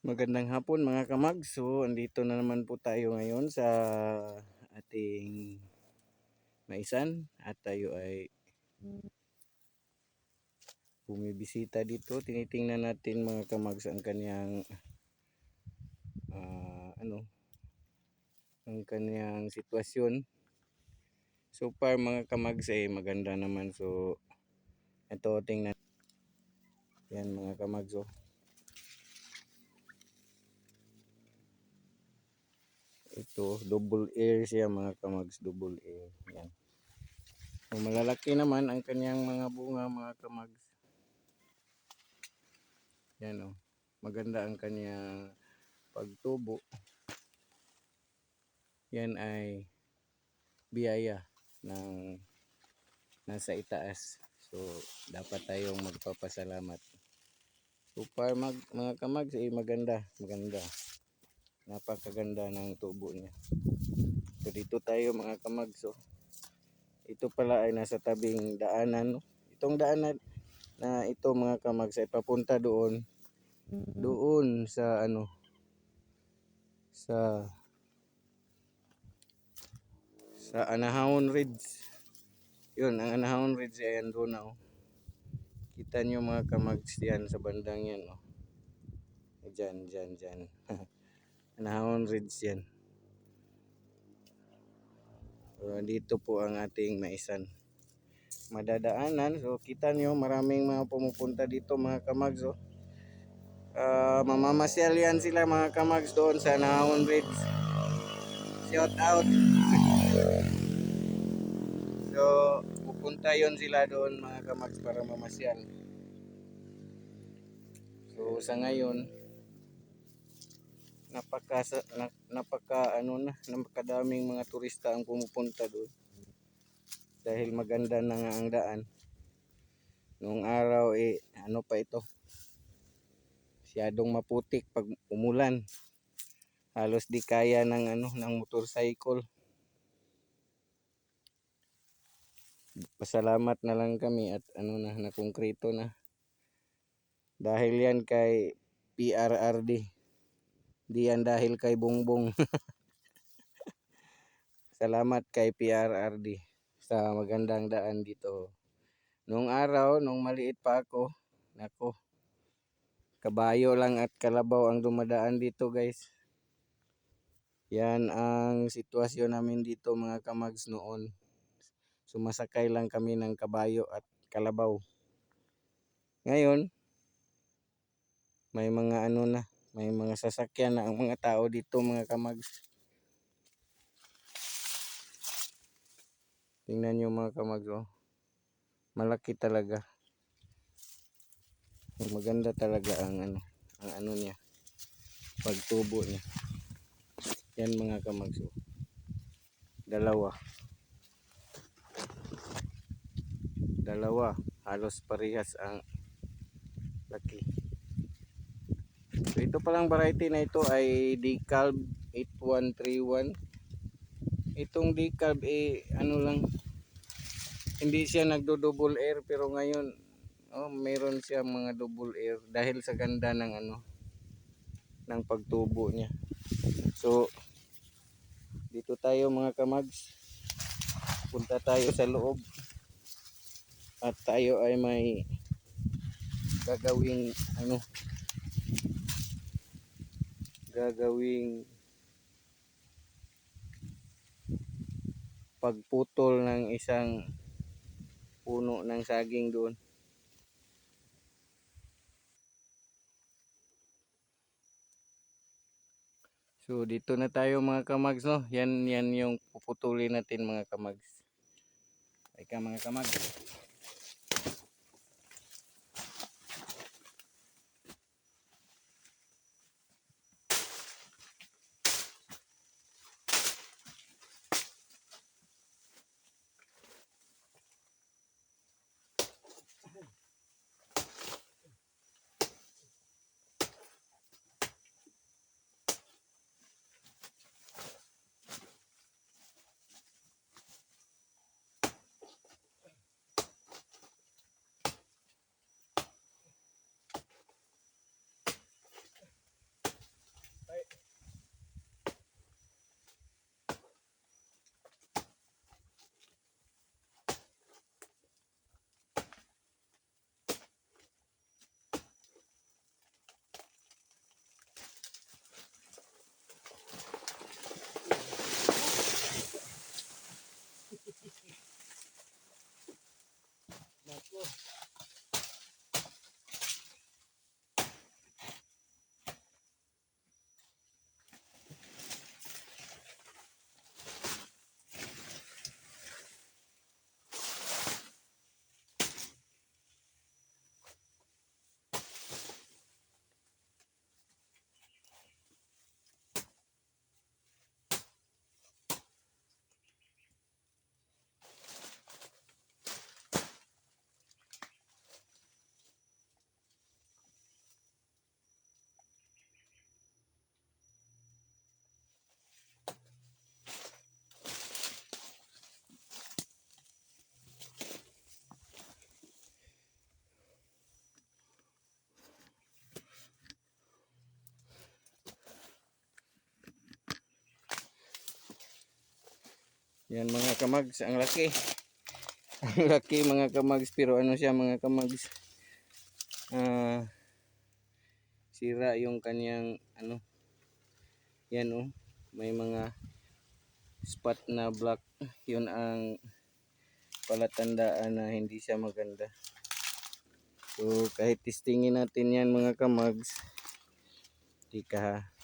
Magandang hapon mga kamag. So, andito na naman po tayo ngayon sa ating maisan at tayo ay bumibisita dito. Tinitingnan natin mga kamag ang kanyang ang kanyang sitwasyon. So far mga kamag ay maganda naman. So, ito tingnan. Yan mga kamag. So, ito double air siya mga kamags, double air. Yan. So, malalaki naman ang kanyang mga bunga mga kamags. Yan o. Maganda ang kanyang pagtubo. Yan ay biyaya ng nasa itaas. So, dapat tayong magpapasalamat. So far mga kamags ay maganda. Napakaganda ng tubo niya. So dito tayo mga kamags. So, ito pala ay nasa tabing daanan. Itong daanan na ito mga kamags ay papunta doon sa sa Anahon Ridge. Yun, ang Anahon Ridge ay doon na. Kita nyo mga kamags yan sa bandang yan. Dyan. Anahon Ridge yan. So, dito po ang ating maisan madadaanan. So kita nyo maraming mga pumupunta dito mga kamags. Mamamasyal yan sila mga kamags doon sa Anahon Ridge. Shout out. So pupunta yon sila doon mga kamags para mamasyal. So sa ngayon napakadaming mga turista ang pumupunta doon dahil maganda na nga ang daan. Noong araw ano pa ito, masyadong maputik pag umulan, halos di kaya ng ng motorcycle. Pasalamat na lang kami at na konkreto na dahil yan kay PRRD. Di yan dahil kay Bongbong. Salamat kay PRRD sa magandang daan dito. Nung araw, nung maliit pa ako, nako, kabayo lang at kalabaw ang dumadaan dito guys. Yan ang sitwasyon namin dito mga kamags noon. Sumasakay lang kami ng kabayo at kalabaw. Ngayon, may mga may mga sasakyan na ang mga tao dito mga kamags. Tingnan nyo mga kamags, malaki talaga. Maganda talaga ang niya, pagtubo niya. Yan mga kamags. Dalawa, halos parehas ang laki. So ito palang variety na ito ay Decalb 8131. Itong Decalb lang, hindi siya nagdo-double air pero ngayon meron siya mga double air dahil sa ganda ng ng pagtubo niya. So dito tayo mga kamags. Punta tayo sa loob. At tayo ay may gagawing pagputol ng isang puno ng saging doon. So dito na tayo mga kamags, yan yung puputulin natin mga kamags. Ika mga kamags. Yan mga kamags, ang laki. Ang laki mga kamags, pero ano siya mga kamags, sira yung kanyang ano, yan oh, may mga spot na black. Yun ang palatandaan na hindi siya maganda. So kahit testingin natin yan mga kamags, tika ha.